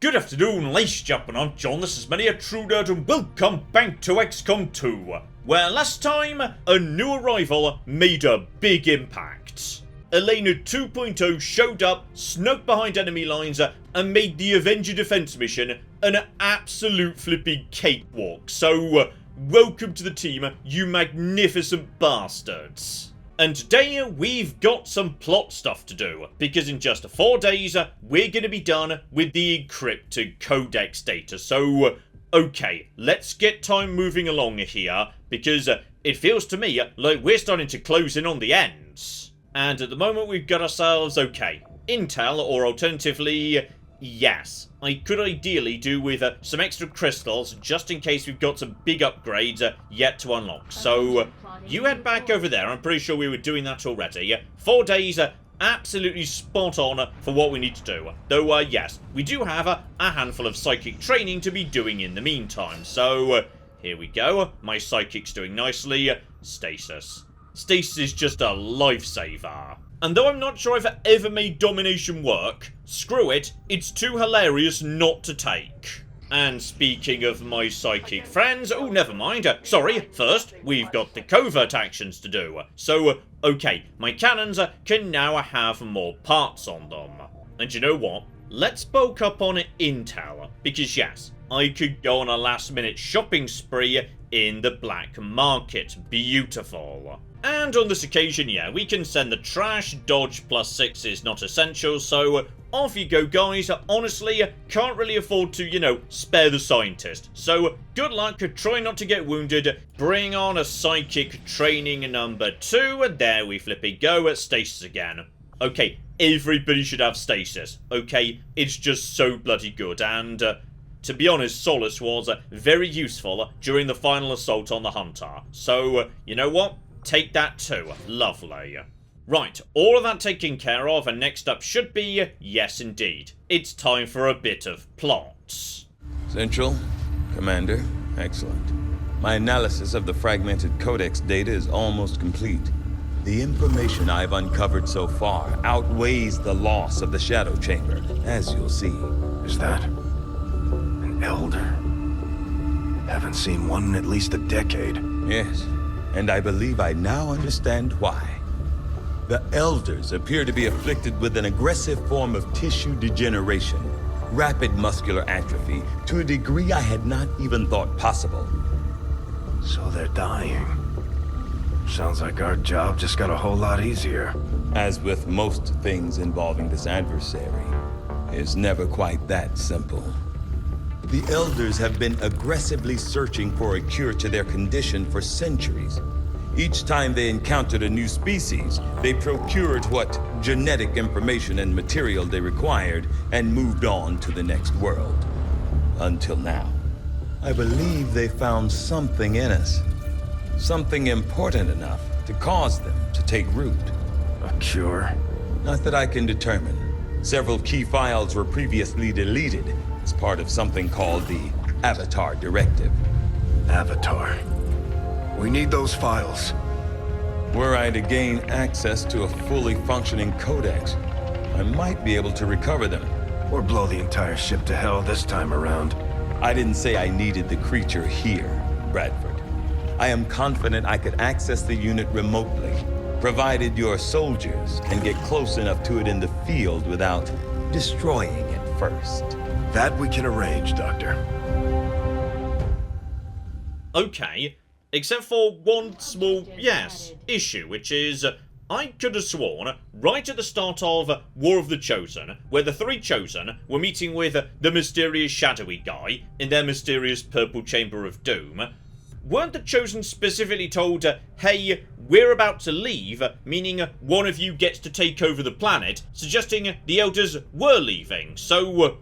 Good afternoon, ladies and gentlemen, I'm John, this is many a true nerd, and welcome back to XCOM 2, where last time, a new arrival made a big impact. Elena 2.0 showed up, snuck behind enemy lines, and made the Avenger Defense mission an absolute flipping cakewalk, so welcome to the team, you magnificent bastards. And today, we've got some plot stuff to do, because in just 4 days, we're going to be done with the encrypted Codex data. So, okay, let's get time moving along here, because it feels to me like we're starting to close in on the ends. And at the moment, we've got ourselves, okay, intel, or alternatively, yes, I could ideally do with some extra crystals, just in case we've got some big upgrades yet to unlock. So, you head back over there, I'm pretty sure we were doing that already. 4 days, absolutely spot on for what we need to do. Though, yes, we do have a handful of psychic training to be doing in the meantime. So, here we go. My psychic's doing nicely. Stasis. Stasis is just a lifesaver. And though I'm not sure I've ever made domination work, screw it, it's too hilarious not to take. And speaking of my psychic friends, oh, never mind, sorry, first, we've got the covert actions to do. So, okay, my cannons can now have more parts on them. And you know what? Let's bulk up on intel, because yes, I could go on a last-minute shopping spree in the black market. Beautiful. And on this occasion, yeah, we can send the trash. Dodge +6 is not essential, so off you go, guys. Honestly, can't really afford to, you know, spare the scientist. So good luck, try not to get wounded. Bring on a psychic training number 2. There we flipping go. Stasis again. Okay, everybody should have stasis. Okay, it's just so bloody good. And to be honest, Solace was very useful during the final assault on the Hunter. So, you know what? Take that too. Lovely. Right, all of that taken care of, and next up should be, yes indeed, it's time for a bit of plots. Central, Commander, excellent. My analysis of the fragmented Codex data is almost complete. The information I've uncovered so far outweighs the loss of the Shadow Chamber, as you'll see. Is that an elder? Haven't seen one in at least a decade. Yes, and I believe I now understand why. The Elders appear to be afflicted with an aggressive form of tissue degeneration, rapid muscular atrophy, to a degree I had not even thought possible. So they're dying. Sounds like our job just got a whole lot easier. As with most things involving this adversary, it's never quite that simple. The Elders have been aggressively searching for a cure to their condition for centuries. Each time they encountered a new species, they procured what genetic information and material they required and moved on to the next world. Until now. I believe they found something in us. Something important enough to cause them to take root. A cure? Not that I can determine. Several key files were previously deleted as part of something called the Avatar Directive. Avatar. We need those files. Were I to gain access to a fully functioning Codex, I might be able to recover them. Or blow the entire ship to hell this time around. I didn't say I needed the creature here, Bradford. I am confident I could access the unit remotely, provided your soldiers can get close enough to it in the field without destroying it first. That we can arrange, Doctor. Okay, except for one small, yes, issue, which is, I could have sworn, right at the start of War of the Chosen, where the 3 Chosen were meeting with the mysterious shadowy guy in their mysterious purple chamber of doom, weren't the Chosen specifically told, hey, we're about to leave, meaning one of you gets to take over the planet, suggesting the Elders were leaving, so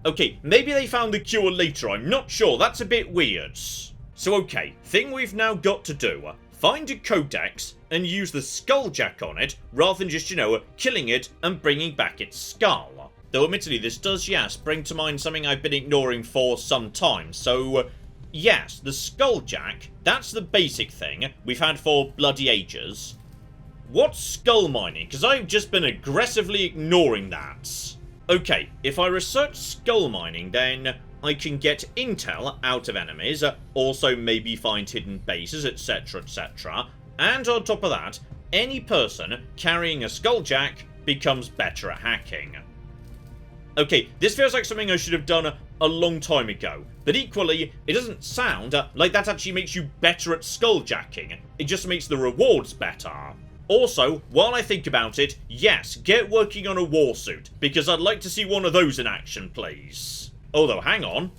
okay, maybe they found the cure later, I'm not sure, that's a bit weird. So okay, thing we've now got to do, find a Codex and use the skulljack on it, rather than just, you know, killing it and bringing back its skull. Though admittedly this does, yes, bring to mind something I've been ignoring for some time, so yes, the skulljack, that's the basic thing we've had for bloody ages. What's skull mining? Because I've just been aggressively ignoring that. Okay, if I research skull mining, then I can get intel out of enemies, also maybe find hidden bases, etc, etc. And on top of that, any person carrying a skulljack becomes better at hacking. Okay, this feels like something I should have done a long time ago, but equally, it doesn't sound like that actually makes you better at skulljacking. It just makes the rewards better. Also, while I think about it, yes, get working on a war suit, because I'd like to see one of those in action, please. Although, hang on.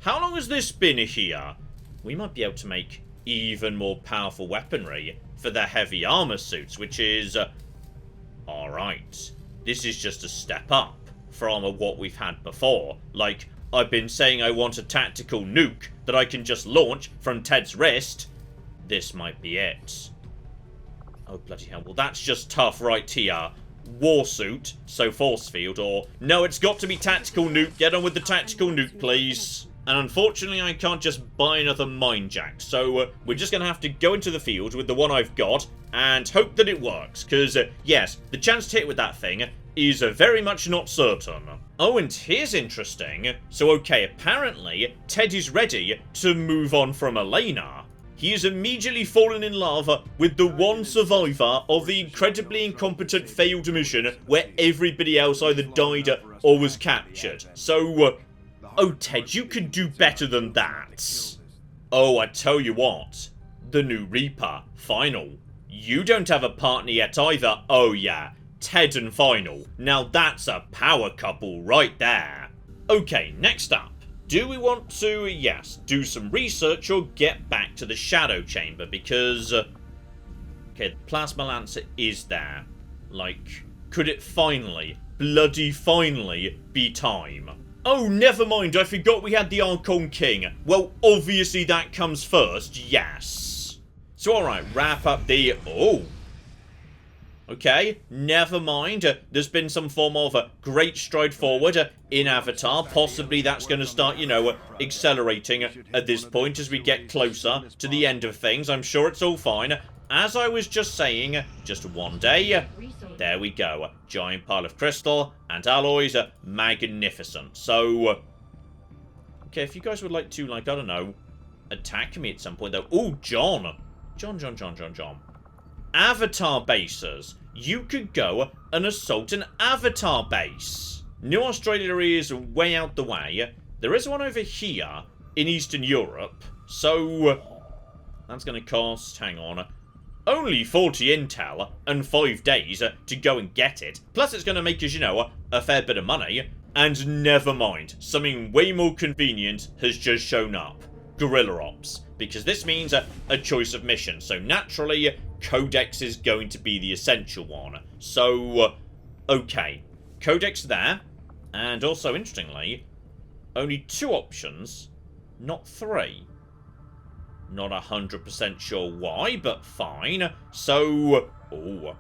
How long has this been here? We might be able to make even more powerful weaponry for the heavy armor suits, which is... Alright. This is just a step up from what we've had before. Like, I've been saying I want a tactical nuke that I can just launch from Ted's wrist. This might be it. Oh, bloody hell. Well, that's just tough right here. War suit, so force field, or... No, it's got to be tactical nuke. Get on with the tactical nuke, please. And unfortunately, I can't just buy another mine jack. So, we're just going to have to go into the field with the one I've got and hope that it works. Because, yes, the chance to hit with that thing is very much not certain. Oh, and here's interesting. So, okay, apparently, Ted is ready to move on from Elena. He has immediately fallen in love with the one survivor of the incredibly incompetent failed mission where everybody else either died or was captured. So, oh, Ted, you can do better than that. Oh, I tell you what. The new Reaper, Final. You don't have a partner yet either. Oh, yeah. Ted and Final. Now that's a power couple right there. Okay, next up. Do we want to, yes, do some research or get back to the Shadow Chamber? Because, okay, the Plasma Lancer is there. Like, could it finally, bloody finally, be time? Oh, never mind, I forgot we had the Archon King. Well, obviously that comes first, yes. So, alright, wrap up the... Oh. Okay, never mind. There's been some form of a great stride forward in Avatar. Possibly that's going to start, you know, accelerating at this point as we get closer to the end of things. I'm sure it's all fine. As I was just saying, just one day, there we go. Giant pile of crystal and alloys, magnificent. So, okay, if you guys would like to, like, I don't know, attack me at some point, though. Ooh, John. John. Avatar bases. You could go and assault an Avatar base. New Australia is way out the way. There is one over here in Eastern Europe. So, that's going to cost, hang on, only 40 intel and 5 days to go and get it. Plus it's going to make us, you know, a fair bit of money. And never mind, something way more convenient has just shown up. Guerrilla Ops. Because this means a choice of mission. So naturally, Codex is going to be the essential one. So, okay. Codex there. And also, interestingly, only 2 options, not 3. Not 100% sure why, but fine. So, oh.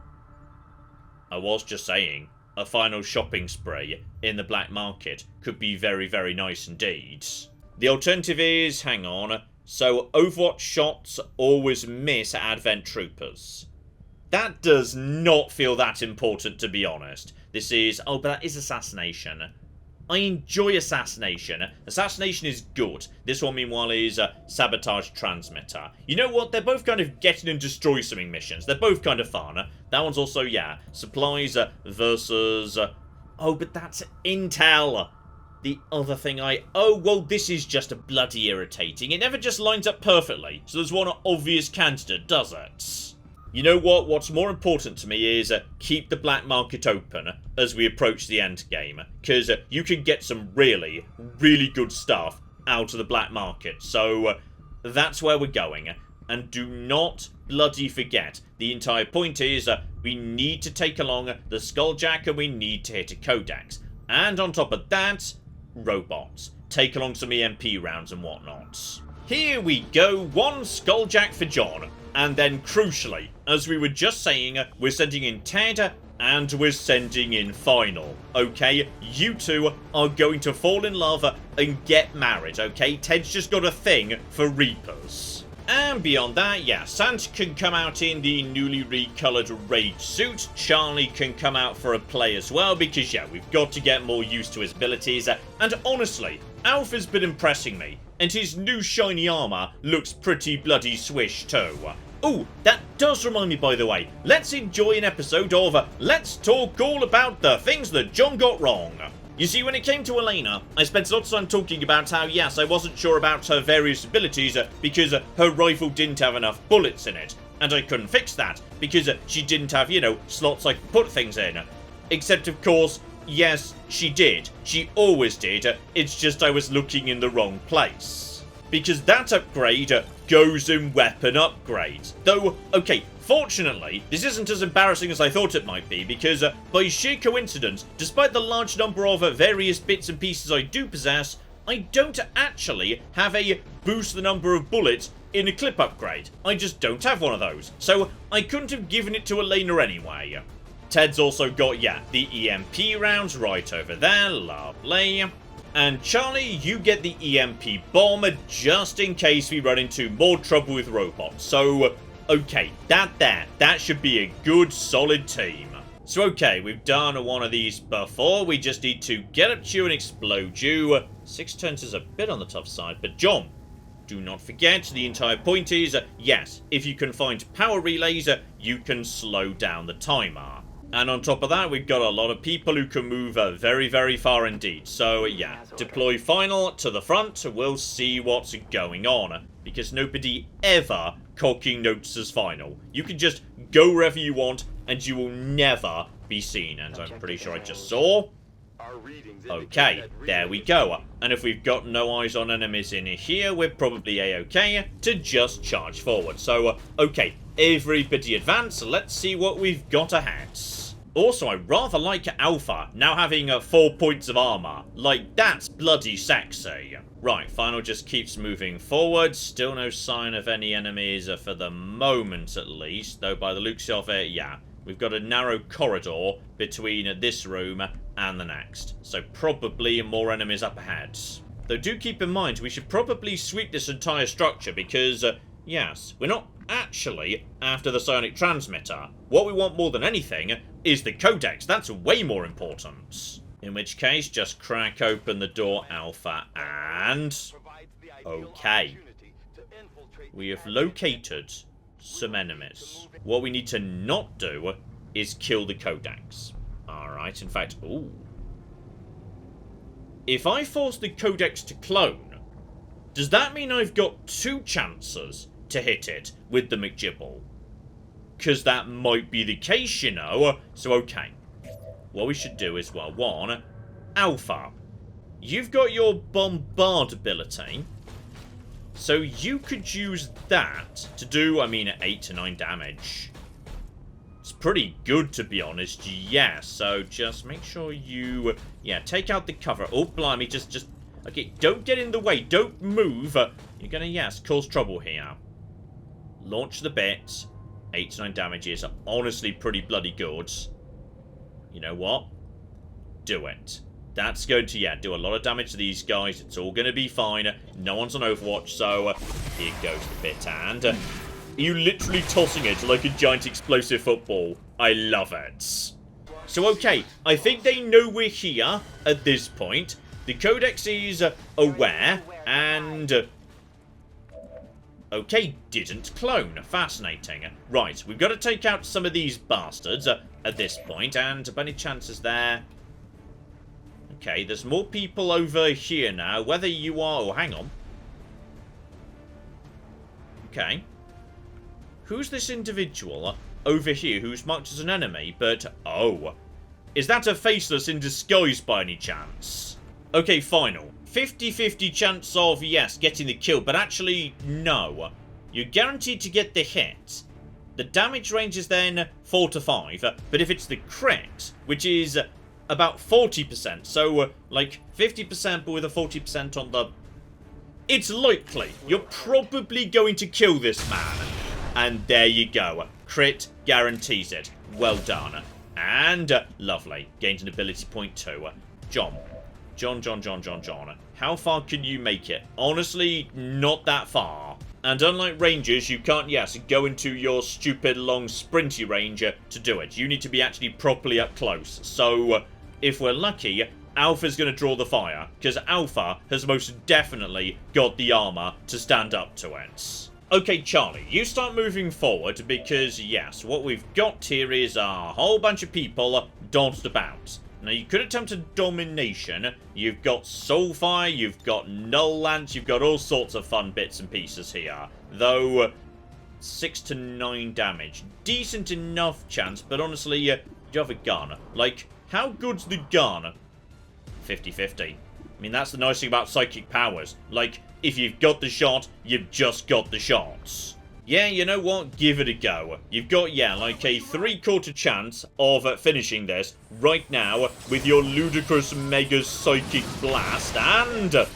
I was just saying, a final shopping spree in the black market could be very, very nice indeed. The alternative is, hang on, so Overwatch shots always miss Advent Troopers. That does not feel that important, to be honest. This is, oh, but that is assassination. I enjoy assassination. Assassination is good. This one, meanwhile, is sabotage transmitter. You know what? They're both kind of getting and destroy something missions. They're both kind of fun. That one's also, yeah, supplies versus... oh, but that's intel. The other thing oh, well, this is just bloody irritating. It never just lines up perfectly. So there's one obvious candidate, does it? You know what? What's more important to me is keep the black market open as we approach the end game. Because you can get some really, really good stuff out of the black market. So that's where we're going. And do not bloody forget, the entire point is we need to take along the Skulljack and we need to hit a Codex. And on top of that, robots. Take along some EMP rounds and whatnot. Here we go, 1 Skulljack for John. And then, crucially, as we were just saying, we're sending in Ted and we're sending in Final. Okay, you two are going to fall in love and get married, okay? Ted's just got a thing for Reapers. And beyond that, yeah, Santa can come out in the newly recolored raid suit. Charlie can come out for a play as well, because yeah, we've got to get more used to his abilities. And honestly, Alpha's been impressing me, and his new shiny armor looks pretty bloody swish too. Oh, that does remind me, by the way, let's enjoy an episode of Let's Talk All About the Things That John Got Wrong. You see, when it came to Elena, I spent lots of time talking about how, yes, I wasn't sure about her various abilities because her rifle didn't have enough bullets in it. And I couldn't fix that because she didn't have, you know, slots I could put things in. Except, of course, yes, she did. She always did. It's just I was looking in the wrong place. Because that upgrade goes in weapon upgrades. Though, okay, fortunately, this isn't as embarrassing as I thought it might be, because by sheer coincidence, despite the large number of various bits and pieces I do possess, I don't actually have a boost the number of bullets in a clip upgrade. I just don't have one of those, so I couldn't have given it to Elena anyway. Ted's also got, yeah, the EMP rounds right over there, lovely. And Charlie, you get the EMP bomb just in case we run into more trouble with robots. So, okay, that should be a good, solid team. So, okay, we've done one of these before. We just need to get up to you and explode you. 6 turns is a bit on the tough side, but John, do not forget, the entire point is, yes, if you can find power relays, you can slow down the timer. And on top of that, we've got a lot of people who can move very, very far indeed. So, yeah, deploy final to the front. We'll see what's going on. Because nobody ever cocking notices final. You can just go wherever you want, and you will never be seen. And I'm pretty sure I just saw. Okay, there we go. And if we've got no eyes on enemies in here, we're probably a-okay to just charge forward. So, okay, everybody advance. Let's see what we've got ahead. Also, I rather like Alpha now having 4 points of armor. Like, that's bloody sexy. Right, final just keeps moving forward. Still no sign of any enemies for the moment, at least. Though by the looks of it, yeah, we've got a narrow corridor between this room and the next. So probably more enemies up ahead. Though do keep in mind, we should probably sweep this entire structure because, yes, we're not actually after the psionic transmitter. What we want more than anything is the Codex. That's way more important. In which case, just crack open the door, Alpha, and... okay. We have located some enemies. What we need to not do is kill the Codex. Alright, in fact, ooh. If I force the Codex to clone, does that mean I've got 2 chances to hit it with the McGibble? Because that might be the case, you know. So, okay. What we should do is, well, 1, Alpha. You've got your bombard ability. So you could use that to do, I mean, 8 to 9 damage. It's pretty good, to be honest. Yeah, so just make sure you, yeah, take out the cover. Oh, blimey, just, okay, don't get in the way. Don't move. You're gonna, yes, cause trouble here. Launch the bit. 8 to 9 damage is honestly pretty bloody good. You know what? Do it. That's going to, yeah, do a lot of damage to these guys. It's all going to be fine. No one's on Overwatch, so here goes the bit. And you literally tossing it like a giant explosive football. I love it. So, okay, I think they know we're here at this point. The Codex is aware, and... okay, didn't clone. Fascinating. Right, we've got to take out some of these bastards at this point, and by any chances there... okay, there's more people over here now, whether you are... oh, hang on. Okay. Who's this individual over here who's marked as an enemy, but... oh. Is that a faceless in disguise by any chance? Okay, final. 50-50 chance of, yes, getting the kill, but actually, no. You're guaranteed to get the hit. The damage range is then 4 to 5, but if it's the crit, which is about 40%, so, like, 50% but with a 40% on the... it's likely. You're probably going to kill this man. And there you go. Crit guarantees it. Well done. And, lovely. Gained an ability point too. John. How far can you make it? Honestly, not that far. And unlike rangers, you can't, yes, go into your stupid long sprinty range to do it. You need to be actually properly up close. So, if we're lucky, Alpha's going to draw the fire, because Alpha has most definitely got the armor to stand up to it. Okay, Charlie, you start moving forward, because, yes, what we've got here is a whole bunch of people dodged about. Now, you could attempt a domination. You've got Soulfire, you've got Null Lance, you've got all sorts of fun bits and pieces here. Though, 6 to 9 damage. Decent enough chance, but honestly, you have a gun. Like, how good's the gun? 50-50. I mean, that's the nice thing about psychic powers. Like, if you've got the shot, you've just got the shots. Yeah, you know what? Give it a go. You've got, yeah, like a 3/4 chance of finishing this right now with your ludicrous mega psychic blast, and...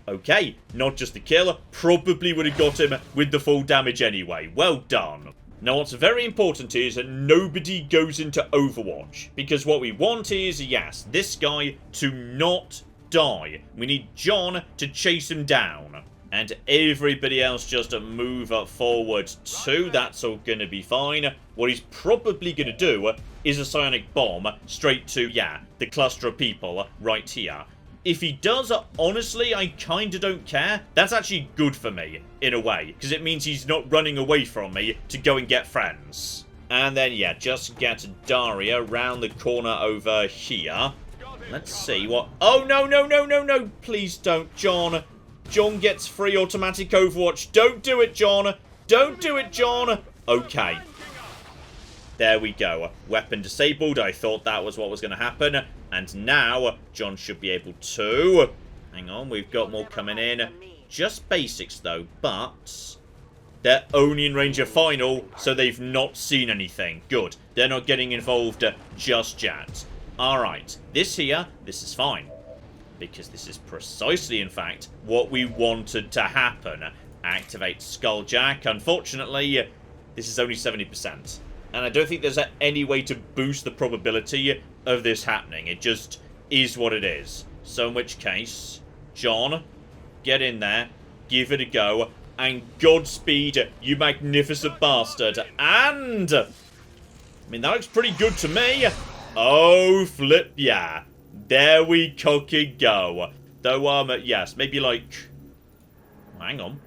okay, not just the kill, probably would have got him with the full damage anyway. Well done. Now, what's very important is that nobody goes into Overwatch, because what we want is, yes, this guy to not die. We need John to chase him down. And everybody else just move forward too. That's all going to be fine. What he's probably going to do is a psionic bomb straight to, yeah, the cluster of people right here. If he does, honestly, I kind of don't care. That's actually good for me, in a way, because it means he's not running away from me to go and get friends. And then, yeah, just get Daria round the corner over here. Let's see what... oh, no, no, no, no, no. Please don't, John. John gets free automatic Overwatch. Don't do it, John. Don't do it, John. Okay. There we go. Weapon disabled. I thought that was what was going to happen. And now, John should be able to... hang on, we've got more coming in. Just basics, though, but... they're only in range of final, so they've not seen anything. Good. They're not getting involved just yet. Alright. This here, this is fine. Because this is precisely, in fact, what we wanted to happen. Activate Skulljack. Unfortunately, this is only 70%. And I don't think there's any way to boost the probability of this happening. It just is what it is. So in which case, John, get in there, give it a go, and Godspeed, you magnificent bastard. And... I mean, that looks pretty good to me. Oh, flip, yeah. There we cocky go. Though, yes, maybe like... hang on.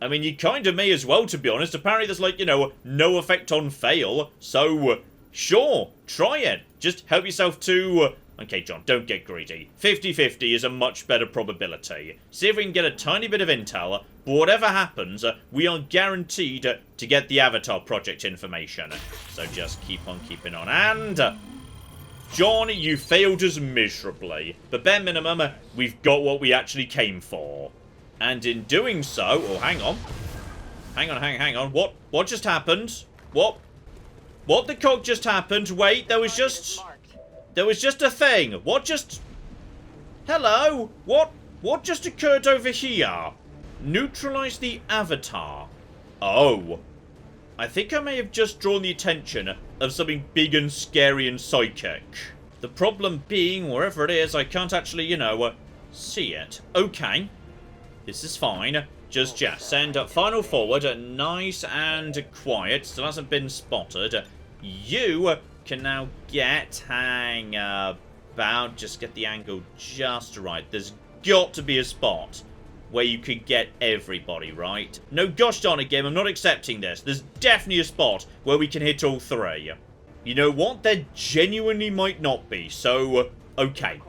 I mean, you kind of may as well, to be honest. Apparently there's, like, you know, no effect on fail. So, sure, try it. Just help yourself to... okay, John, don't get greedy. 50-50 is a much better probability. See if we can get a tiny bit of intel. But whatever happens, we are guaranteed to get the Avatar Project information. So just keep on keeping on. And... John, you failed us miserably. But bare minimum, we've got what we actually came for. And in doing so... oh, hang on. Hang on. What just happened? What the cock just happened? Wait, there was just a thing. What just... hello? What just occurred over here? Neutralize the avatar. Oh. I think I may have just drawn the attention of something big and scary and psychic. The problem being, wherever it is, I can't actually, you know, see it. Okay. This is fine. Just send final forward. Nice and quiet. Still hasn't been spotted. You can now hang about. Just get the angle just right. There's got to be a spot where you could get everybody, right? No, gosh darn it, game, I'm not accepting this. There's definitely a spot where we can hit all three. You know what? There genuinely might not be, so, okay.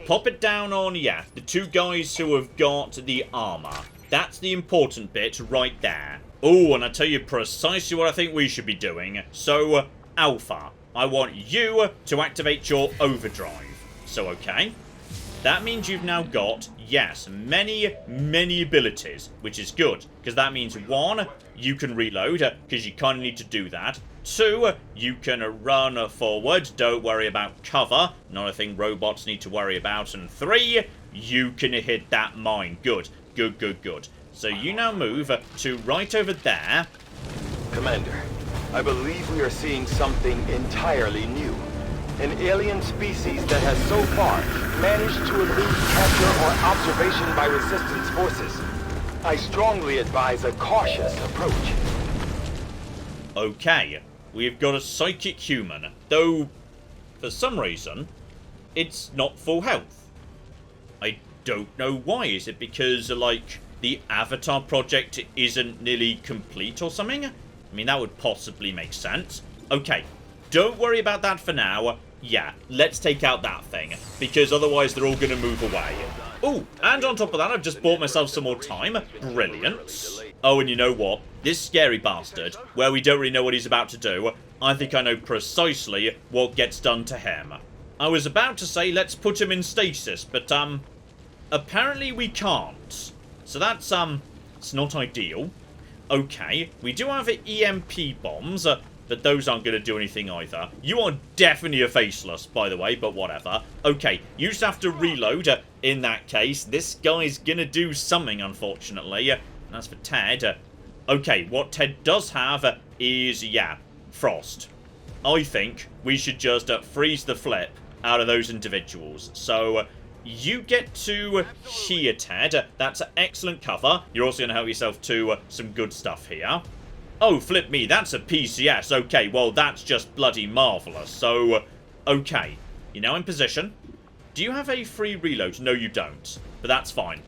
Pop it down on, yeah, the two guys who have got the armor. That's the important bit right there. Oh, and I tell you precisely what I think we should be doing. So, Alpha, I want you to activate your overdrive. So, okay. That means you've now got, yes, many, many abilities, which is good. Because that means, 1, you can reload, because you kind of need to do that. 2, you can run forward, don't worry about cover, not a thing robots need to worry about. And 3, you can hit that mine. Good, good, good, good. So you now move to right over there. Commander, I believe we are seeing something entirely new. An alien species that has so far managed to elude capture or observation by resistance forces. I strongly advise a cautious approach. Okay, we've got a psychic human, though for some reason it's not full health. I don't know why. Is it because, like, the Avatar project isn't nearly complete or something? I mean, that would possibly make sense. Okay, don't worry about that for now. Yeah, let's take out that thing, because otherwise they're all going to move away. Oh, and on top of that, I've just bought myself some more time. Brilliant. Oh, and you know what? This scary bastard, where we don't really know what he's about to do, I think I know precisely what gets done to him. I was about to say let's put him in stasis, but, apparently we can't. So that's, it's not ideal. Okay, we do have EMP bombs, but those aren't going to do anything either. You are definitely a faceless, by the way, but whatever. Okay, you just have to reload in that case. This guy's going to do something, unfortunately. And as for Ted, okay, what Ted does have is, yeah, frost. I think we should just freeze the flip out of those individuals. So you get to here, Ted. That's excellent cover. You're also going to help yourself to some good stuff here. Oh, flip me, that's a PCS. Okay, well, that's just bloody marvellous. So, okay. You're now in position. Do you have a free reload? No, you don't. But that's fine.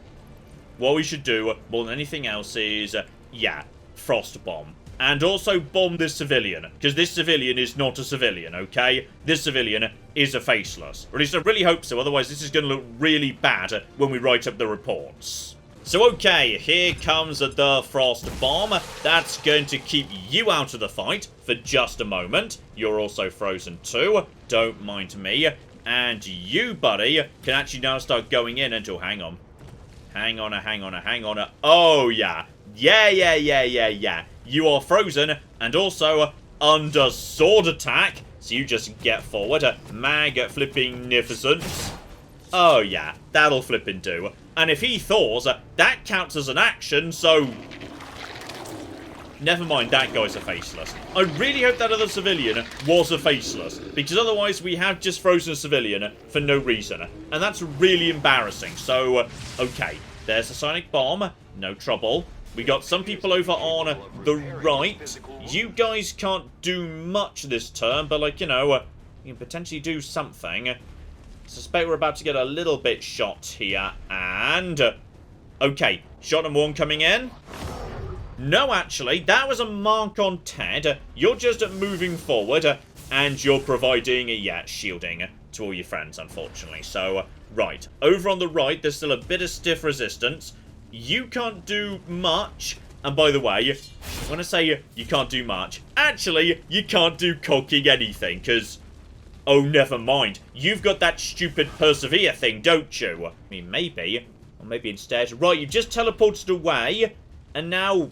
What we should do, more than anything else, is, yeah, frost bomb. And also bomb this civilian. Because this civilian is not a civilian, okay? This civilian is a faceless. Or at least I really hope so. Otherwise, this is going to look really bad when we write up the reports. So, okay, here comes the frost bomb. That's going to keep you out of the fight for just a moment. You're also frozen too. Don't mind me. And you, buddy, can actually now start going in until... Hang on. Hang on. Oh, yeah. Yeah. You are frozen and also under sword attack. So you just get forward. Mag-flipping-nificent. Oh, yeah. That'll flippin' do. And if he thaws, that counts as an action, so... Never mind, that guy's a faceless. I really hope that other civilian was a faceless, because otherwise we have just frozen a civilian for no reason. And that's really embarrassing. So, okay, there's a sonic bomb. No trouble. We got some people over on the right. You guys can't do much this turn, but, like, you know, you can potentially do something. Suspect we're about to get a little bit shot here, and... okay, shot number one coming in. No, actually, that was a mark on Ted. You're just moving forward, and you're providing, yeah, shielding to all your friends, unfortunately. So, right, over on the right, there's still a bit of stiff resistance. You can't do much, and by the way, when I say you can't do much, actually, you can't do cocking anything, because... oh, never mind. You've got that stupid persevere thing, don't you? I mean, maybe. Or maybe instead... right, you've just teleported away. And now...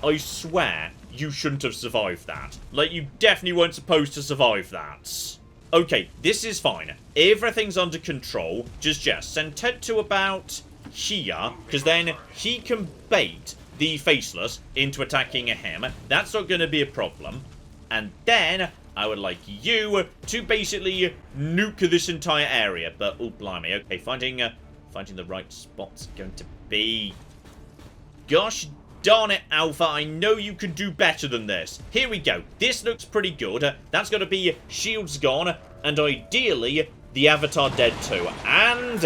I swear, you shouldn't have survived that. Like, you definitely weren't supposed to survive that. Okay, this is fine. Everything's under control. Just send Ted to about here. Because then he can bait the faceless into attacking him. That's not going to be a problem. And then... I would like you to basically nuke this entire area. But, oh, blimey. Okay, finding the right spot's going to be... gosh darn it, Alpha. I know you can do better than this. Here we go. This looks pretty good. That's going to be shields gone. And ideally, the Avatar dead too. And...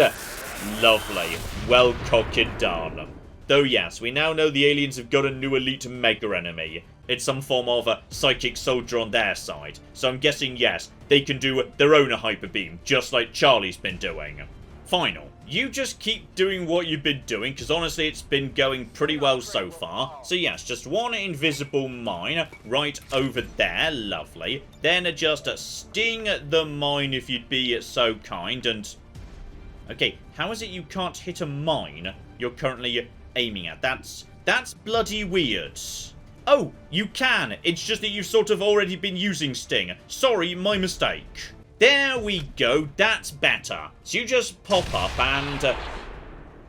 lovely. Well cocked done. Though, yes, we now know the aliens have got a new elite mega enemy. It's some form of a psychic soldier on their side. So I'm guessing, yes, they can do their own hyper beam, just like Charlie's been doing. Final. You just keep doing what you've been doing, because honestly it's been going pretty well so far. So yes, just one invisible mine right over there. Lovely. Then just sting the mine if you'd be so kind. And... okay, how is it you can't hit a mine you're currently aiming at? That's bloody weird. Oh, you can. It's just that you've sort of already been using Sting. Sorry, my mistake. There we go. That's better. So you just pop up and...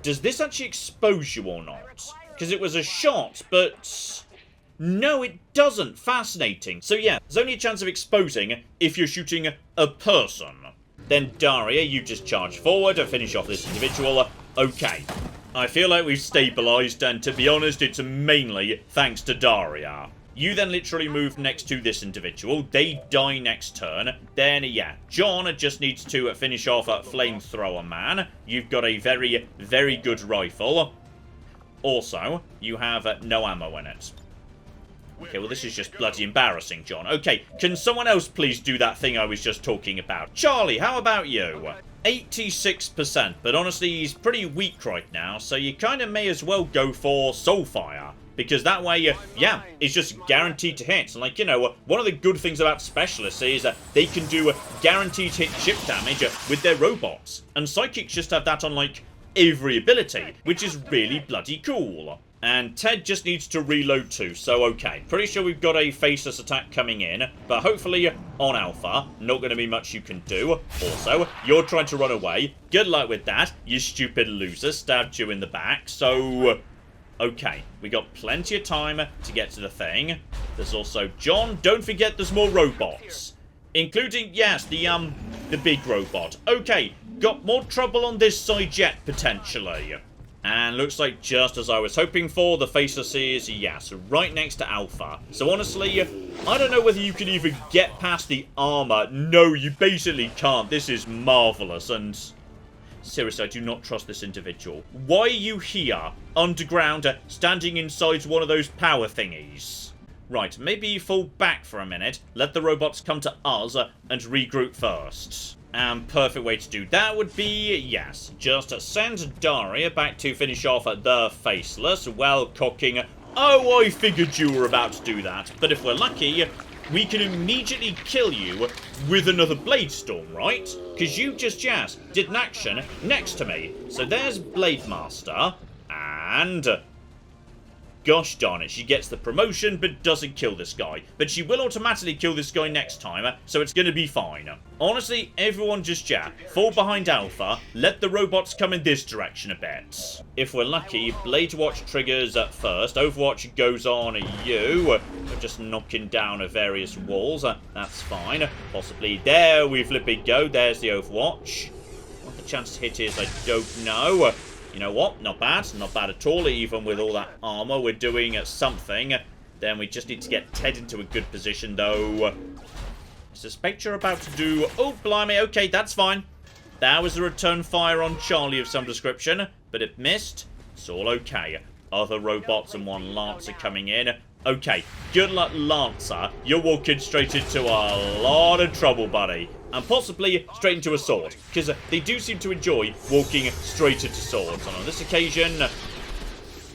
does this actually expose you or not? Because it was a shot, but... no, it doesn't. Fascinating. So yeah, there's only a chance of exposing if you're shooting a person. Then Daria, you just charge forward and finish off this individual. Okay. I feel like we've stabilised, and to be honest, it's mainly thanks to Daria. You then literally move next to this individual. They die next turn. Then, yeah, John just needs to finish off a Flamethrower Man. You've got a very, very good rifle. Also, you have no ammo in it. Okay, well, this is just bloody embarrassing, John. Okay, can someone else please do that thing I was just talking about? Charlie, how about you? 86%, but honestly, he's pretty weak right now, so you kind of may as well go for Soulfire. Because that way, yeah, it's just guaranteed to hit. And like, you know, one of the good things about Specialists is they can do guaranteed hit chip damage with their robots. And Psychics just have that on, like, every ability, which is really bloody cool. And Ted just needs to reload too, so okay. Pretty sure we've got a faceless attack coming in, but hopefully on Alpha, not going to be much you can do. Also, you're trying to run away. Good luck with that, you stupid loser. Stabbed you in the back, so... Okay, we got plenty of time to get to the thing. There's also John. Don't forget there's more robots. Including, yes, the big robot. Okay, got more trouble on this side yet, potentially. And looks like just as I was hoping for, the faceless is, yes, right next to Alpha. So honestly, I don't know whether you can even get past the armor. No, you basically can't. This is marvelous, and... Seriously, I do not trust this individual. Why are you here, underground, standing inside one of those power thingies? Right, maybe you fall back for a minute, let the robots come to us, and regroup first. And perfect way to do that would be, yes, just send Daria back to finish off the Faceless while cocking... Oh, I figured you were about to do that, but if we're lucky... we can immediately kill you with another Blade Storm, right? Because you just, yes, did an action next to me. So there's Blade Master, and... gosh darn it, she gets the promotion, but doesn't kill this guy. But she will automatically kill this guy next time, so it's going to be fine. Honestly, everyone just, yeah, fall behind Alpha, let the robots come in this direction a bit. If we're lucky, Blade Watch triggers at first, Overwatch goes on you. We're just knocking down various walls, that's fine. Possibly there we flip it go, there's the Overwatch. What the chance to hit is, I don't know. You know what? Not bad. Not bad at all. Even with all that armor, we're doing something. Then we just need to get Ted into a good position, though. I suspect you're about to do... Oh, blimey. Okay, that's fine. That was a return fire on Charlie of some description, but it missed. It's all okay. Other robots and one Lancer coming in. Okay, good luck, Lancer. You're walking straight into a lot of trouble, buddy. And possibly straight into a sword. Because they do seem to enjoy walking straight into swords. And on this occasion...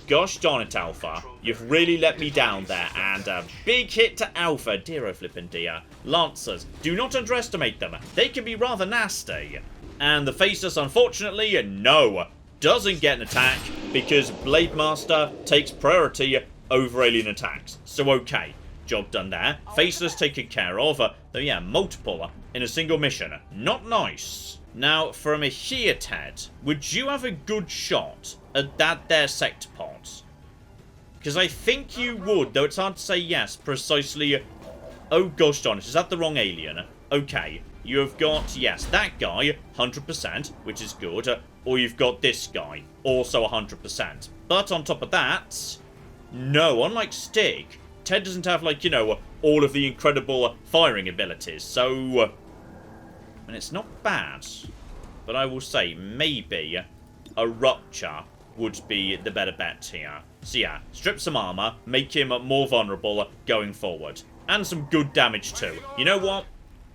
gosh darn it, Alpha. You've really let me down there. And a big hit to Alpha. Dear oh flippin' dear. Lancers, do not underestimate them. They can be rather nasty. And the Faceless, unfortunately, no. Doesn't get an attack. Because Blade Master takes priority over alien attacks. So okay. Job done there. Faceless taken care of. Though yeah, multiple in a single mission. Not nice. Now, from here, Ted, would you have a good shot at that there sector pod? Because I think you would, though it's hard to say yes, precisely... Oh gosh darn it, is that the wrong alien? Okay, you have got, yes, that guy, 100%, which is good. Or you've got this guy, also 100%. But on top of that... No, unlike Stig, Ted doesn't have, like, you know, all of the incredible firing abilities, so... and it's not bad. But I will say, maybe a Rupture would be the better bet here. So yeah, strip some armor, make him more vulnerable going forward. And some good damage too. You know what?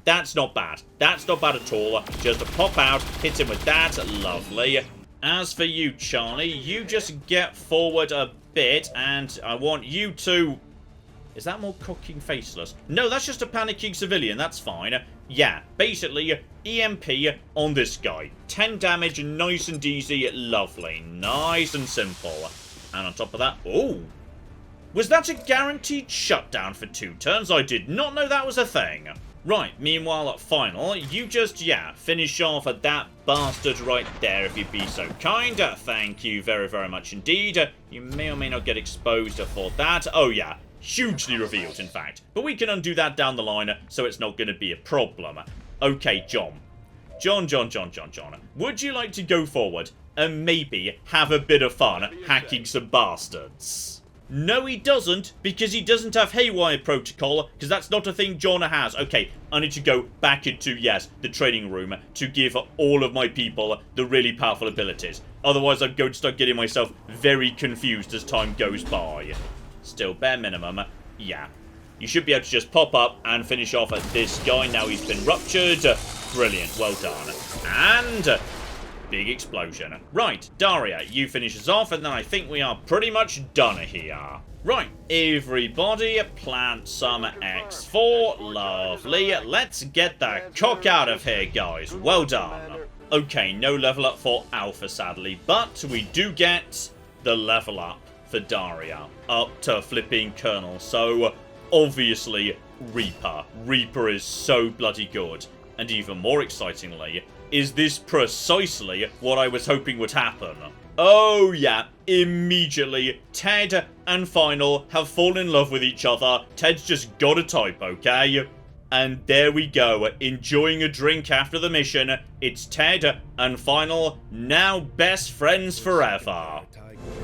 That's not bad. That's not bad at all. Just pop out, hit him with that. Lovely. As for you, Charlie, you just get forward a bit, and I want you to... Is that more cocking Faceless? No, that's just a panicking civilian. That's fine. Yeah, basically, EMP on this guy. 10 damage, nice and easy. Lovely. Nice and simple. And on top of that... Oh! Was that a guaranteed shutdown for 2 turns? I did not know that was a thing. Right, meanwhile, at final, you just, yeah, finish off at that bastard right there, if you'd be so kind. Thank you very, very much indeed. You may or may not get exposed for that. Oh, yeah. Hugely revealed, in fact. But we can undo that down the line, so it's not going to be a problem. Okay, John. John. Would you like to go forward and maybe have a bit of fun hacking some bastards? No, he doesn't, because he doesn't have Haywire Protocol, because that's not a thing John has. Okay, I need to go back into, yes, the training room to give all of my people the really powerful abilities. Otherwise, I'm going to start getting myself very confused as time goes by. Still, bare minimum, yeah. You should be able to just pop up and finish off at this guy. Now he's been ruptured. Brilliant, well done. And big explosion. Right, Daria, you finish us off, and then I think we are pretty much done here. Right, everybody, plant some X4. Lovely. Let's get the cock out of here, guys. Well done. Okay, no level up for Alpha, sadly, but we do get the level up for Daria. Up to flipping Colonel, so obviously Reaper. Reaper is so bloody good. And even more excitingly, is this precisely what I was hoping would happen? Oh yeah, immediately, Ted and Final have fallen in love with each other. Ted's just got a type, okay? And there we go, enjoying a drink after the mission. It's Ted and Final, now best friends forever.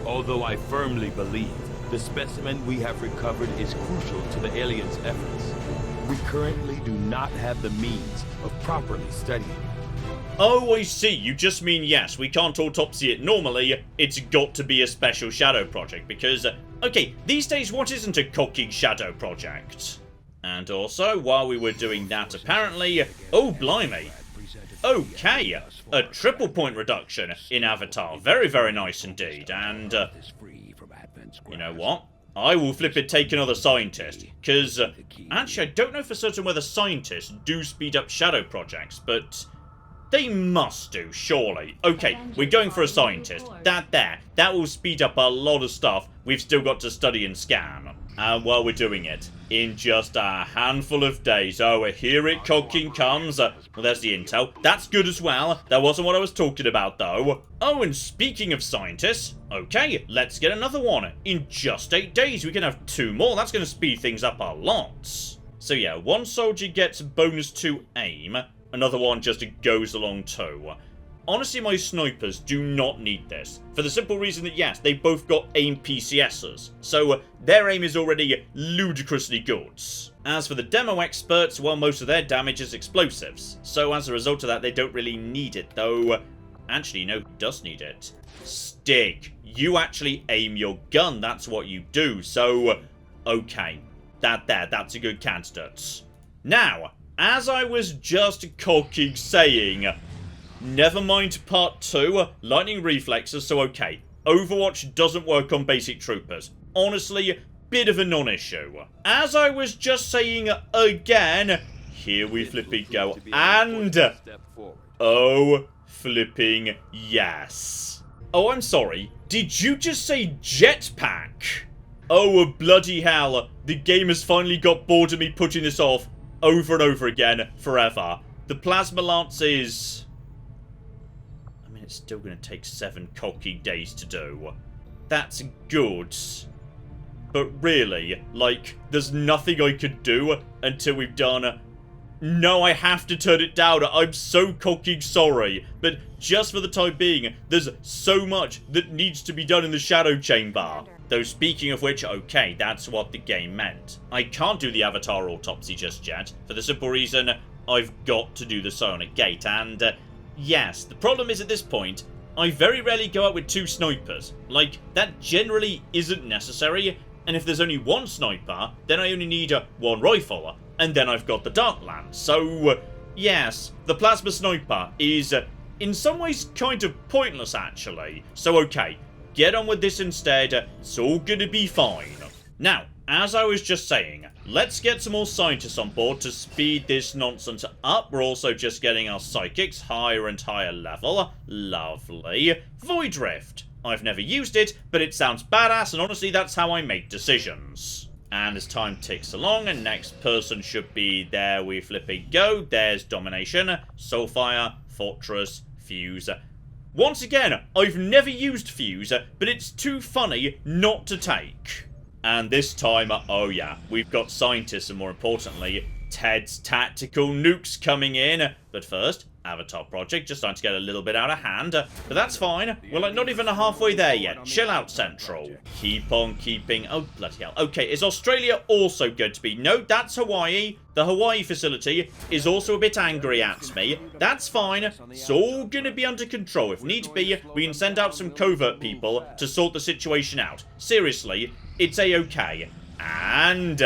Although I firmly believe the specimen we have recovered is crucial to the aliens' efforts, we currently do not have the means of properly studying it. Oh, I see. You just mean, yes, we can't autopsy it normally. It's got to be a special shadow project because, okay, these days what isn't a cocking shadow project? And also, while we were doing that apparently, oh, blimey. Okay, a triple point reduction in Avatar. Very, very nice indeed. And, you know what? I will flip it take another scientist, because, actually, I don't know for certain whether scientists do speed up shadow projects, but they must do, surely. Okay, we're going for a scientist. That will speed up a lot of stuff we've still got to study and scan. And while we're doing it, in just a handful of days, oh, here it cocking comes. Well, there's the intel. That's good as well. That wasn't what I was talking about, though. Oh, and speaking of scientists, okay, let's get another one. In just 8 days, we can have 2 more. That's going to speed things up a lot. So yeah, one soldier gets bonus to aim. Another one just goes along too. Honestly, my snipers do not need this, for the simple reason that, yes, they both got aim PCSs, so their aim is already ludicrously good. As for the demo experts, well, most of their damage is explosives, so as a result of that, they don't really need it, though. Actually, no, who does need it? Stig. You actually aim your gun, that's what you do, so, okay. That's a good candidate. Now, as I was just cocking saying, never mind part 2, lightning reflexes, so okay. Overwatch doesn't work on basic troopers. Honestly, bit of a non-issue. As I was just saying again, here we flipping go, and oh, flipping yes. Oh, I'm sorry, did you just say jetpack? Oh, bloody hell, the game has finally got bored of me putting this off over and over again, forever. The Plasma Lance is, I mean, it's still going to take 7 cocky days to do. That's good. But really, like, there's nothing I could do until we've done. No, I have to turn it down. I'm so cocky sorry. But just for the time being, there's so much that needs to be done in the Shadow Chamber. Though speaking of which, okay, that's what the game meant. I can't do the Avatar autopsy just yet, for the simple reason I've got to do the Psionic Gate, and yes, the problem is at this point, I very rarely go out with 2 snipers. Like, that generally isn't necessary, and if there's only 1 sniper, then I only need 1 rifle, and then I've got the Darkland. So, yes, the Plasma Sniper is, in some ways, kind of pointless, actually. So, okay, get on with this instead, it's all gonna be fine. Now, as I was just saying, let's get some more scientists on board to speed this nonsense up. We're also just getting our psychics higher and higher level. Lovely. Void Rift. I've never used it, but it sounds badass, and honestly, that's how I make decisions. And as time ticks along, and next person should be there, we flipping go. There's Domination, Soulfire, Fortress, Fuse. Once again, I've never used Fuse, but it's too funny not to take. And this time, oh yeah, we've got scientists and more importantly, Ted's tactical nukes coming in. But first, Avatar project, just starting to get a little bit out of hand, but that's fine. We're like not even halfway there yet. Chill out, Central. Keep on keeping. Oh, bloody hell. Okay, is Australia also going to be? No, that's Hawaii. The Hawaii facility is also a bit angry at me. That's fine. It's all going to be under control. If need be, we can send out some covert people to sort the situation out. Seriously, it's a-okay. And...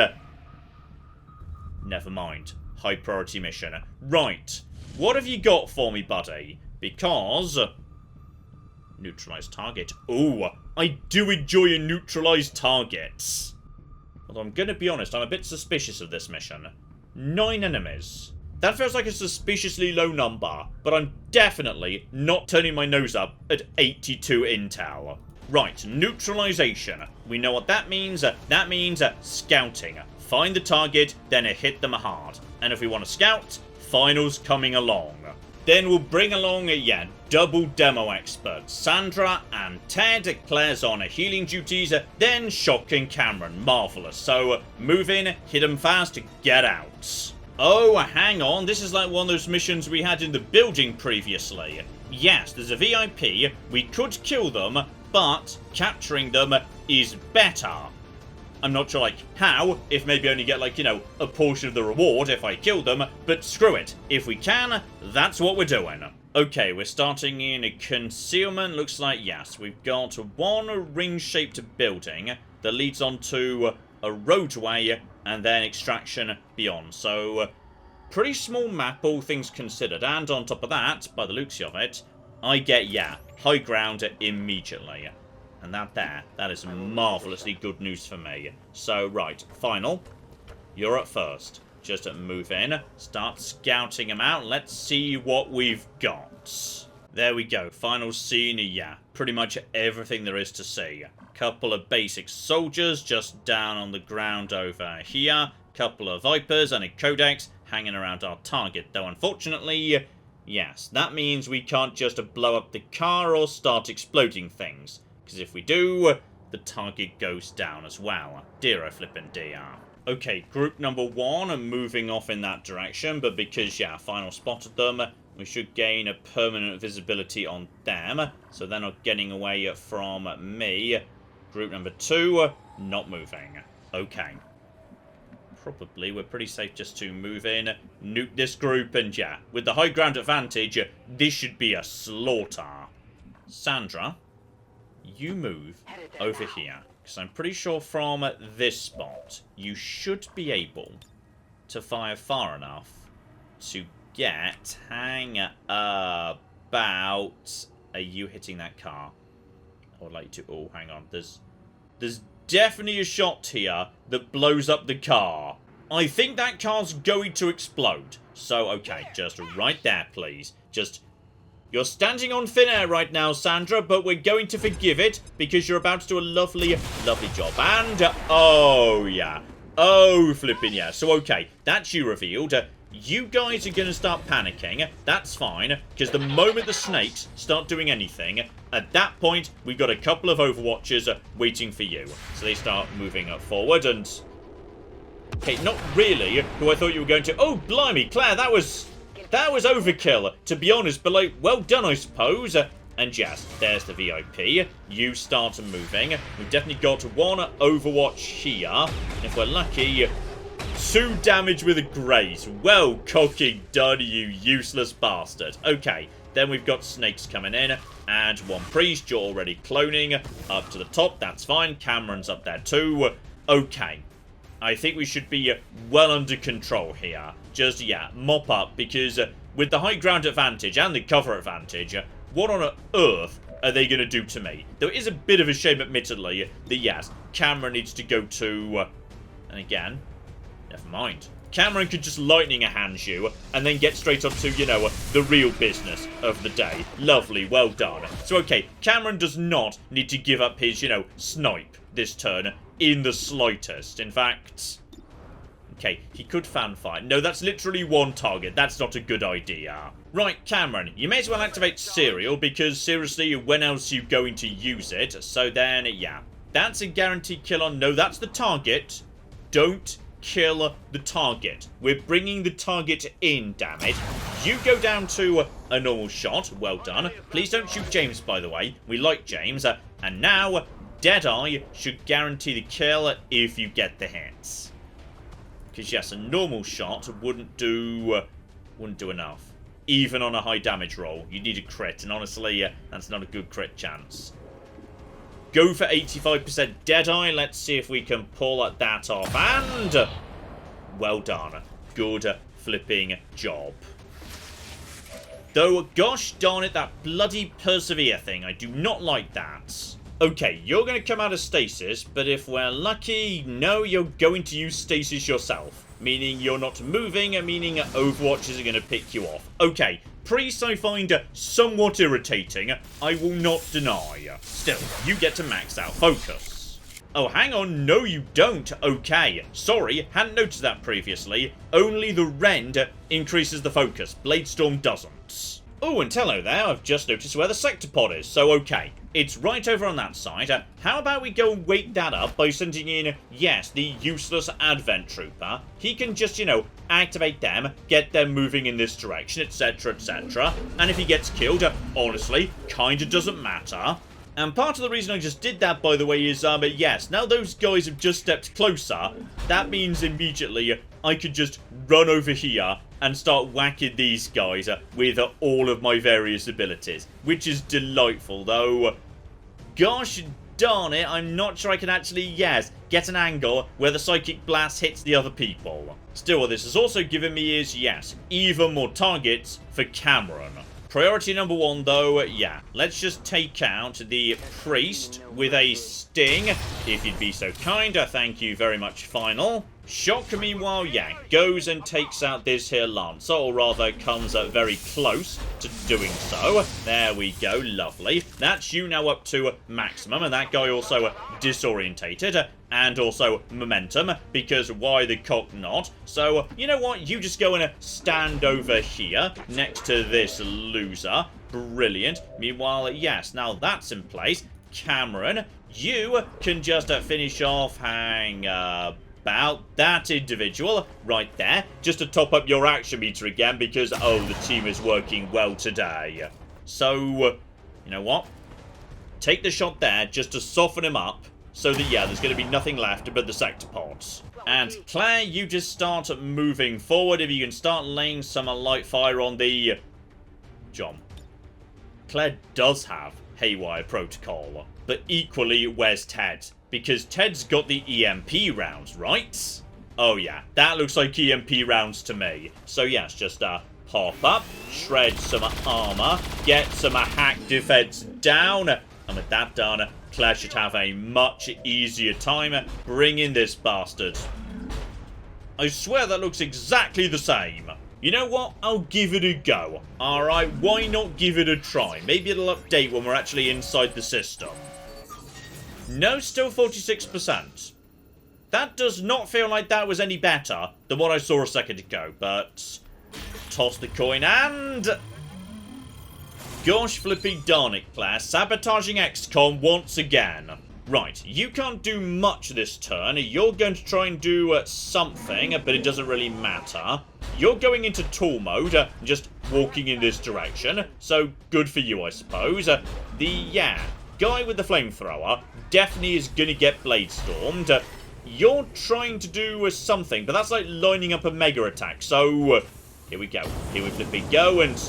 never mind. High priority mission. Right. What have you got for me, buddy? Because... neutralized target. Ooh, I do enjoy a neutralized target. Although I'm going to be honest, I'm a bit suspicious of this mission. 9 enemies. That feels like a suspiciously low number, but I'm definitely not turning my nose up at 82 intel. Right, neutralization. We know what that means. That means scouting. Find the target, then hit them hard. And if we want to scout, finals coming along. Then we'll bring along, double demo experts. Sandra and Ted. Claire's on healing duties. Then Shock and Cameron. Marvellous. So, move in, hit them fast, get out. Oh, hang on. This is like one of those missions we had in the building previously. Yes, there's a VIP. We could kill them, but capturing them is better. I'm not sure, how, if maybe only get, a portion of the reward if I kill them, but screw it. If we can, that's what we're doing. Okay, we're starting in concealment. Looks like, yes, we've got one ring-shaped building that leads onto a roadway and then extraction beyond. So, pretty small map, all things considered. And on top of that, by the looks of it, I get, high ground immediately. And that is marvellously good news for me. So, right, final. You're at first. Just move in, start scouting them out. Let's see what we've got. There we go. Final scene, pretty much everything there is to see. Couple of basic soldiers just down on the ground over here. Couple of Vipers and a Codex hanging around our target. Though, unfortunately, yes, that means we can't just blow up the car or start exploding things. Because if we do, the target goes down as well. Dear oh flippin' dear. Okay, group number 1 are moving off in that direction, but because, final spotted them, we should gain a permanent visibility on them, so they're not getting away from me. Group number 2, not moving. Okay. Probably we're pretty safe just to move in, nuke this group, and with the high ground advantage, this should be a slaughter. Sandra, you move over here, because I'm pretty sure from this spot, you should be able to fire far enough to get, hang about, are you hitting that car? I would like to, oh, hang on, there's definitely a shot here that blows up the car. I think that car's going to explode. So, okay, just right there, please. Just... you're standing on thin air right now, Sandra, but we're going to forgive it because you're about to do a lovely, lovely job. And, oh, yeah. Oh, flipping yeah. So, okay, that's you revealed. You guys are going to start panicking. That's fine, because the moment the snakes start doing anything, at that point, we've got a couple of Overwatchers waiting for you. So they start moving forward, and... okay, not really who I thought you were going to... oh, blimey, Claire, that was overkill, to be honest, but, well done, I suppose. And yes, there's the VIP. You start moving. We've definitely got one Overwatch here. And if we're lucky, 2 damage with a graze. Well cocking done, you useless bastard. Okay, then we've got snakes coming in. And 1 priest, you're already cloning. Up to the top, that's fine. Cameron's up there too. Okay. I think we should be well under control here. Just, mop up, because with the high ground advantage and the cover advantage, what on earth are they going to do to me? Though it is a bit of a shame, admittedly, that, yes, Cameron needs to go to... and again, never mind. Cameron could just lightning hand you, and then get straight onto, the real business of the day. Lovely, well done. So, okay, Cameron does not need to give up his, snipe this turn in the slightest. In fact... okay, he could fanfare. No, that's literally 1 target. That's not a good idea. Right, Cameron, you may as well activate Serial, because seriously, when else are you going to use it? So then, that's a guaranteed kill on... no, that's the target. Don't kill the target. We're bringing the target in, damn it. You go down to a normal shot. Well done. Please don't shoot James, by the way. We like James. And now, Deadeye should guarantee the kill if you get the hits. Because, yes, a normal shot wouldn't do enough. Even on a high damage roll, you need a crit. And honestly, that's not a good crit chance. Go for 85% Deadeye. Let's see if we can pull that off. And well done. Good flipping job. Though, gosh darn it, that bloody persevere thing. I do not like that. Okay, you're going to come out of stasis, but if we're lucky, no, you're going to use stasis yourself. Meaning you're not moving, meaning Overwatches are going to pick you off. Okay, Priest I find somewhat irritating, I will not deny. Still, you get to max out focus. Oh, hang on, no you don't. Okay, sorry, hadn't noticed that previously. Only the Rend increases the focus, Bladestorm doesn't. Oh, and hello there, I've just noticed where the sector pod is, so okay. It's right over on that side. How about we go and wake that up by sending in, yes, the useless Advent Trooper. He can just, you know, activate them, get them moving in this direction, etc, etc. And if he gets killed, honestly, kinda doesn't matter. And part of the reason I just did that, by the way, is, yes, now those guys have just stepped closer, that means immediately I could just run over here and start whacking these guys with all of my various abilities, which is delightful, though, gosh darn it, I'm not sure I can actually, yes, get an angle where the Psychic Blast hits the other people. Still, what this has also given me is, yes, even more targets for Cameron. Priority number one, though, yeah, let's just take out the Priest with a Sting, if you'd be so kind. Thank you very much, Final. Shock, meanwhile, yeah, goes and takes out this here Lancer, or rather comes very close to doing so. There we go, lovely. That's you now up to maximum, and that guy also disorientated, and also momentum, because why the cock not? So, you know what, you just go and stand over here, next to this loser. Brilliant. Meanwhile, yes, now that's in place. Cameron, you can just finish off, about that individual right there, just to top up your action meter again, because, oh, the team is working well today. So, you know what? Take the shot there, just to soften him up, so that, yeah, there's going to be nothing left but the sector pods. And Claire, you just start moving forward. If you can start laying some light fire on the... John. Claire does have Haywire Protocol, but equally, where's Ted? Because Ted's got the EMP rounds, right? Oh yeah, that looks like EMP rounds to me. So yes, just pop up, shred some armor, get some hack defense down, and with that done, Claire should have a much easier time bringing this bastard. I swear that looks exactly the same. You know what? I'll give it a go. Alright, why not give it a try? Maybe it'll update when we're actually inside the system. No, still 46%. That does not feel like that was any better than what I saw a second ago, but... Toss the coin and... Gosh flipping darn it, Claire. Sabotaging XCOM once again. Right, you can't do much this turn. You're going to try and do something, but it doesn't really matter. You're going into tool mode, just walking in this direction. So, good for you, I suppose. Yeah, guy with the flamethrower definitely is going to get Bladestormed. You're trying to do something, but that's like lining up a mega attack. So, here we go. Here we flipping go, and...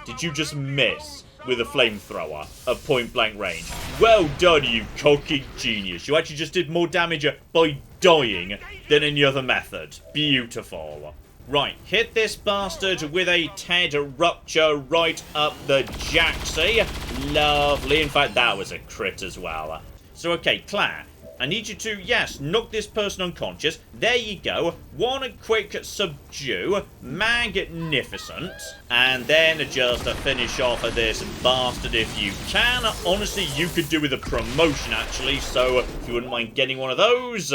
Did you just miss with a flamethrower at point blank range? Well done, you cocky genius. You actually just did more damage by dying than any other method. Beautiful. Right, hit this bastard with a Ted Rupture right up the jacksy. Lovely. In fact, that was a crit as well. So, okay, Claire, I need you to, yes, knock this person unconscious. There you go. One quick subdue. Magnificent. And then just to finish off of this bastard if you can. Honestly, you could do with a promotion, actually. So, if you wouldn't mind getting one of those.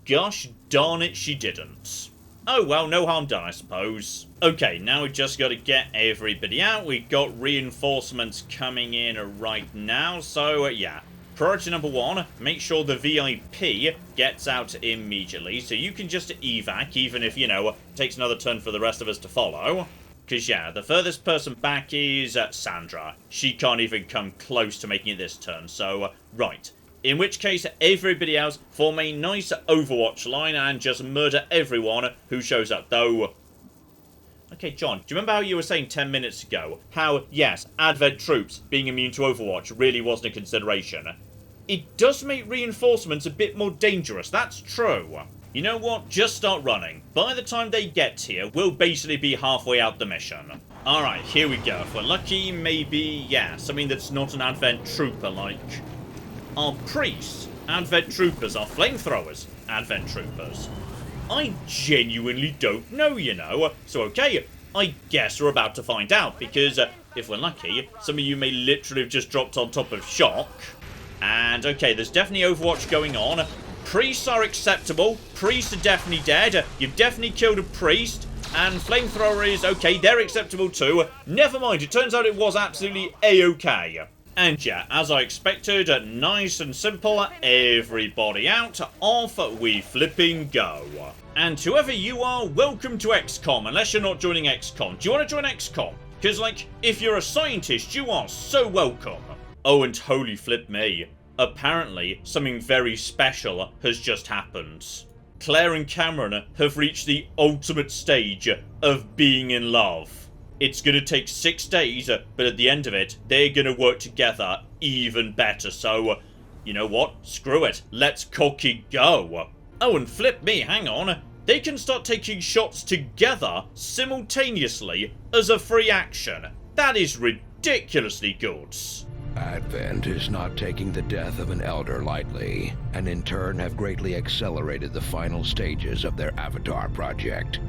Gosh darn it, she didn't. Oh, well, no harm done, I suppose. Okay, now we've just got to get everybody out. We've got reinforcements coming in right now. So, yeah. priority number 1, make sure the VIP gets out immediately, so you can just evac, even if, you know, it takes another turn for the rest of us to follow. Because, yeah, the furthest person back is Sandra. She can't even come close to making it this turn, so, right. In which case, everybody else form a nice Overwatch line and just murder everyone who shows up, though. Okay, John, do you remember how you were saying 10 minutes ago how, yes, Advent troops being immune to Overwatch really wasn't a consideration? It does make reinforcements a bit more dangerous, that's true. You know what? Just start running. By the time they get here, we'll basically be halfway out the mission. Alright, here we go. If we're lucky, maybe, yeah, something that's not an Advent trooper, like... Our priests, Advent troopers, are flamethrowers, Advent troopers. I genuinely don't know, you know. So, okay, I guess we're about to find out, because if we're lucky, some of you may literally have just dropped on top of shock. And, okay, there's definitely Overwatch going on. Priests are acceptable. Priests are definitely dead. You've definitely killed a priest. And flamethrower is, okay, they're acceptable too. Never mind, it turns out it was absolutely a-okay. And yeah, as I expected, nice and simple, everybody out, off we flipping go. And whoever you are, welcome to XCOM, unless you're not joining XCOM. Do you want to join XCOM? Because, like, if you're a scientist, you are so welcome. Oh, and holy flip me. Apparently, something very special has just happened. Claire and Cameron have reached the ultimate stage of being in love. It's going to take 6 days, but at the end of it, they're going to work together even better. So, you know what? Screw it. Let's cocky go. Oh, and flip me, hang on. They can start taking shots together simultaneously as a free action. That is ridiculously good. Advent is not taking the death of an elder lightly, and in turn have greatly accelerated the final stages of their Avatar project.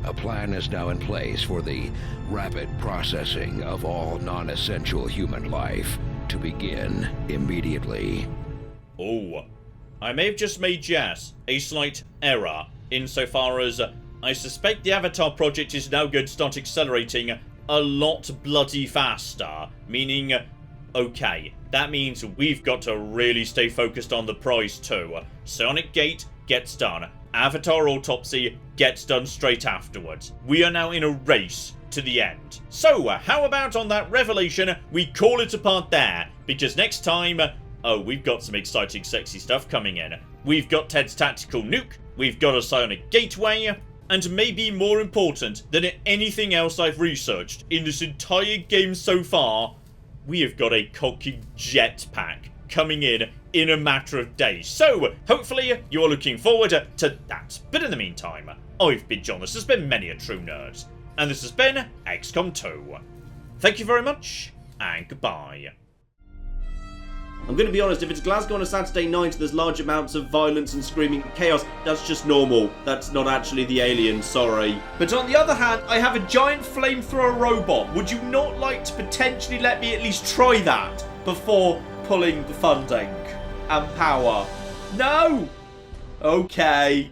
A plan is now in place for the rapid processing of all non-essential human life to begin immediately. Oh, I may have just made, yes, a slight error, insofar as I suspect the Avatar project is now going to start accelerating a lot bloody faster, meaning... Okay, that means we've got to really stay focused on the prize too. Sonic Gate gets done. Avatar Autopsy gets done straight afterwards. We are now in a race to the end. So, how about on that revelation, we call it a part there? Because next time, oh, we've got some exciting, sexy stuff coming in. We've got Ted's Tactical Nuke, we've got a Psionic Gateway, and maybe more important than anything else I've researched in this entire game so far, we have got a cocky jetpack coming in a matter of days. So, hopefully, you're looking forward to that. But in the meantime, I've been John, this has been Many a True Nerd, and this has been XCOM 2. Thank you very much, and goodbye. I'm going to be honest, if it's Glasgow on a Saturday night and there's large amounts of violence and screaming and chaos, that's just normal. That's not actually the aliens, sorry. But on the other hand, I have a giant flamethrower robot. Would you not like to potentially let me at least try that before pulling the funding and power? No! Okay.